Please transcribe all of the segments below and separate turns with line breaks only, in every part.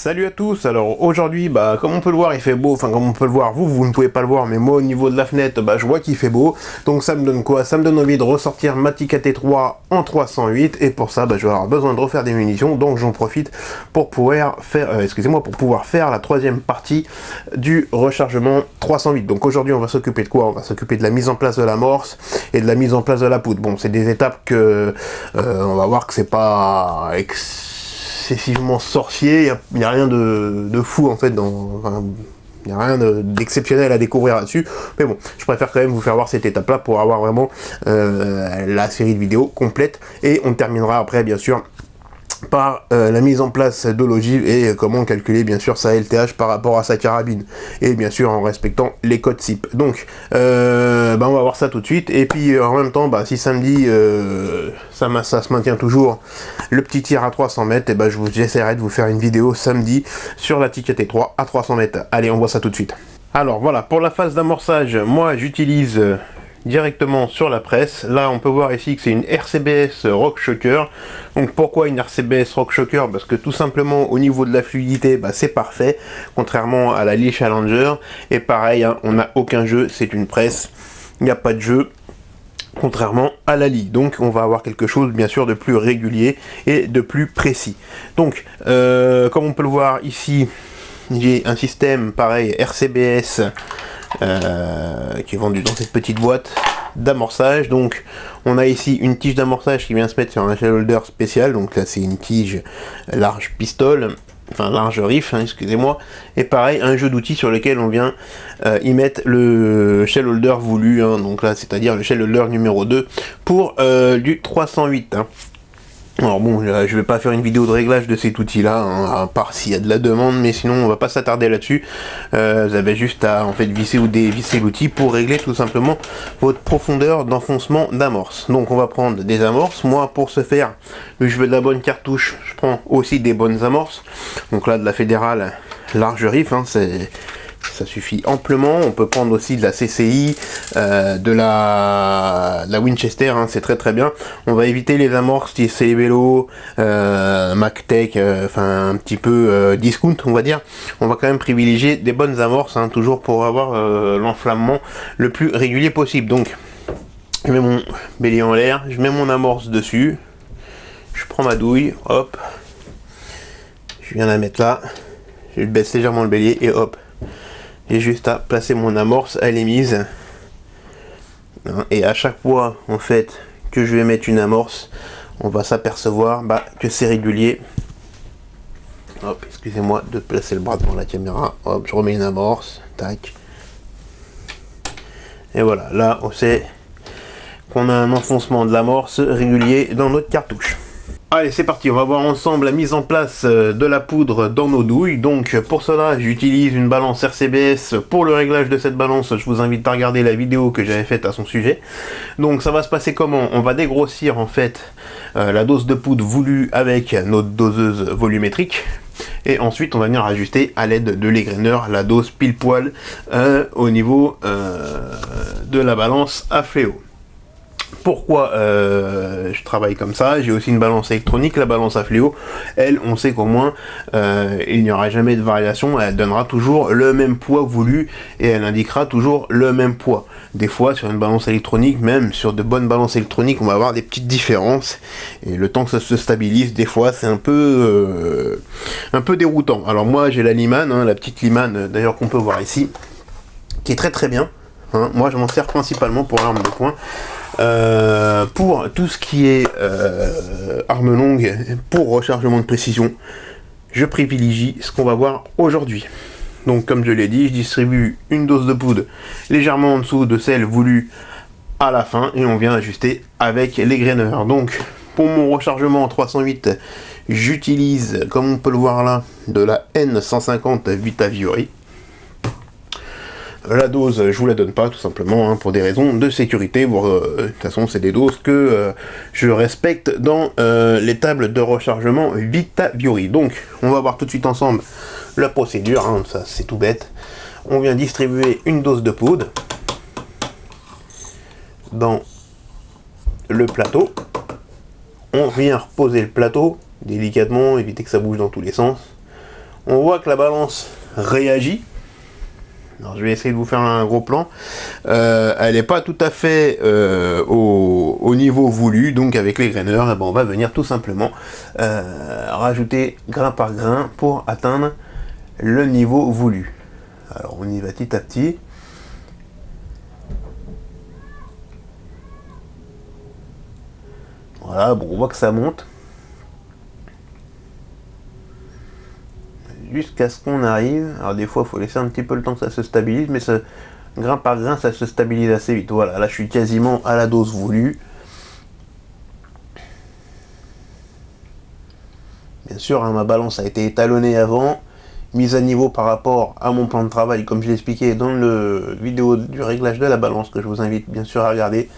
Salut à tous. Alors aujourd'hui, comme on peut le voir, il fait beau. Enfin, comme on peut le voir, vous ne pouvez pas le voir, mais moi au niveau de la fenêtre, je vois qu'il fait beau. Donc ça me donne quoi? Ça me donne envie de ressortir ma TKT3 en 308. Et pour ça, je vais avoir besoin de refaire des munitions. Donc j'en profite pour pouvoir faire, pour pouvoir faire la troisième partie du rechargement 308. Donc aujourd'hui, on va s'occuper de quoi? On va s'occuper de la mise en place de l'amorce et de la mise en place de la poudre. Bon, c'est des étapes que on va voir que c'est pas excessivement sorcier, il n'y a rien de fou en fait il n'y a rien d'exceptionnel à découvrir là-dessus, mais bon, je préfère quand même vous faire voir cette étape là pour avoir vraiment la série de vidéos complète, et on terminera après bien sûr par la mise en place de l'ogive et comment calculer bien sûr sa LTH par rapport à sa carabine, et bien sûr en respectant les codes SIP. Donc on va voir ça tout de suite, et puis en même temps si samedi ça se maintient toujours le petit tir à 300 mètres, et j'essaierai de vous faire une vidéo samedi sur la TKT3 à 300 mètres. Allez, on voit ça tout de suite. Alors voilà, pour la phase d'amorçage, moi j'utilise directement sur la presse. Là on peut voir ici que c'est une RCBS RockShocker. Donc pourquoi une RCBS RockShocker? Parce que tout simplement au niveau de la fluidité c'est parfait, contrairement à la Lee Challenger. Et pareil, on n'a aucun jeu, c'est une presse, il n'y a pas de jeu, contrairement à la Lee. Donc on va avoir quelque chose bien sûr de plus régulier et de plus précis. Donc comme on peut le voir ici, j'ai un système pareil RCBS qui est vendu dans cette petite boîte d'amorçage. Donc on a ici une tige d'amorçage qui vient se mettre sur un shell holder spécial. Donc là c'est une tige large pistole, enfin large riff, excusez-moi, et pareil un jeu d'outils sur lequel on vient y mettre le shell holder voulu, donc là c'est à dire le shell holder numéro 2 pour du 308. Alors bon, je vais pas faire une vidéo de réglage de cet outil là, à part s'il y a de la demande, mais sinon on va pas s'attarder là-dessus. Vous avez juste à en fait visser ou dévisser l'outil pour régler tout simplement votre profondeur d'enfoncement d'amorce. Donc on va prendre des amorces. Moi pour ce faire, je veux de la bonne cartouche, je prends aussi des bonnes amorces. Donc là de la fédérale large riff, ça suffit amplement. On peut prendre aussi de la CCI, de la Winchester, c'est très bien. On va éviter les amorces Célébello, MacTech, un petit peu discount on va dire. On va quand même privilégier des bonnes amorces, toujours pour avoir l'enflammement le plus régulier possible. Donc je mets mon bélier en l'air, je mets mon amorce dessus, je prends ma douille, hop, je viens la mettre là, je baisse légèrement le bélier et hop. J'ai juste à placer mon amorce à l'émise, et à chaque fois en fait que je vais mettre une amorce, on va s'apercevoir que c'est régulier. Hop, excusez-moi de placer le bras devant la caméra. Hop, je remets une amorce, tac, et voilà, là on sait qu'on a un enfoncement de l'amorce régulier dans notre cartouche. Allez, c'est parti, on va voir ensemble la mise en place de la poudre dans nos douilles. Donc pour cela, j'utilise une balance RCBS. Pour le réglage de cette balance, je vous invite à regarder la vidéo que j'avais faite à son sujet. Donc ça va se passer comment? On va dégrossir en fait la dose de poudre voulue avec notre doseuse volumétrique. Et ensuite, on va venir ajuster à l'aide de l'égraineur la dose pile poil au niveau de la balance à fléau. Pourquoi je travaille comme ça? J'ai aussi une balance électronique, la balance à fléau. Elle, on sait qu'au moins il n'y aura jamais de variation, elle donnera toujours le même poids voulu et elle indiquera toujours le même poids. Des fois sur une balance électronique, même sur de bonnes balances électroniques, on va avoir des petites différences, et le temps que ça se stabilise, des fois c'est un peu déroutant. Alors moi j'ai la Liman, la petite Liman d'ailleurs qu'on peut voir ici, qui est très bien. Moi je m'en sers principalement pour l'arme de poing. Pour tout ce qui est arme longue, pour rechargement de précision, je privilégie ce qu'on va voir aujourd'hui. Donc comme je l'ai dit, je distribue une dose de poudre légèrement en dessous de celle voulue à la fin, et on vient ajuster avec l'égraineur. Donc pour mon rechargement en 308, j'utilise, comme on peut le voir là, de la N150 Vitaviori. La dose, je vous la donne pas, tout simplement, pour des raisons de sécurité. De toute façon, c'est des doses que je respecte dans les tables de rechargement Vitaviori. Donc, on va voir tout de suite ensemble la procédure. Ça, c'est tout bête. On vient distribuer une dose de poudre dans le plateau. On vient reposer le plateau délicatement, éviter que ça bouge dans tous les sens. on voit que la balance réagit. Alors je vais essayer de vous faire un gros plan. Elle n'est pas tout à fait au niveau voulu, donc avec les graineurs, eh ben, on va venir tout simplement rajouter grain par grain pour atteindre le niveau voulu. Alors on y va petit à petit. Voilà, bon, on voit que ça monte. Jusqu'à ce qu'on arrive. Alors des fois, il faut laisser un petit peu le temps que ça se stabilise, mais ça, grain par grain, ça se stabilise assez vite. Voilà, là, je suis quasiment à la dose voulue. Bien sûr, hein, ma balance a été étalonnée avant, mise à niveau par rapport à mon plan de travail, comme je l'ai expliqué dans le vidéo du réglage de la balance, que je vous invite bien sûr à regarder.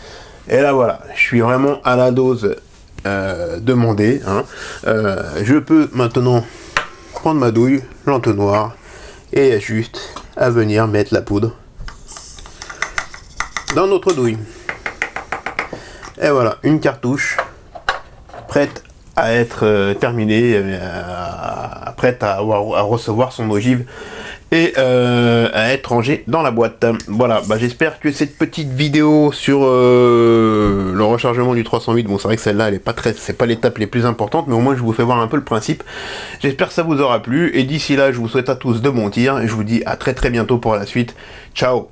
Et là, voilà, je suis vraiment à la dose demandée. Hein. Je peux maintenant prendre ma douille, l'entonnoir, et juste à venir mettre la poudre dans notre douille. Et voilà, une cartouche prête à être terminée, prête à recevoir son ogive et à être rangée dans la boîte. Voilà, bah, j'espère que cette petite vidéo sur le rechargement du 308, bon c'est vrai que celle-là elle est pas très, c'est pas l'étape les plus importantes, mais au moins je vous fais voir un peu le principe. J'espère que ça vous aura plu, et d'ici là je vous souhaite à tous de bons tirs, et je vous dis à très bientôt pour la suite. Ciao.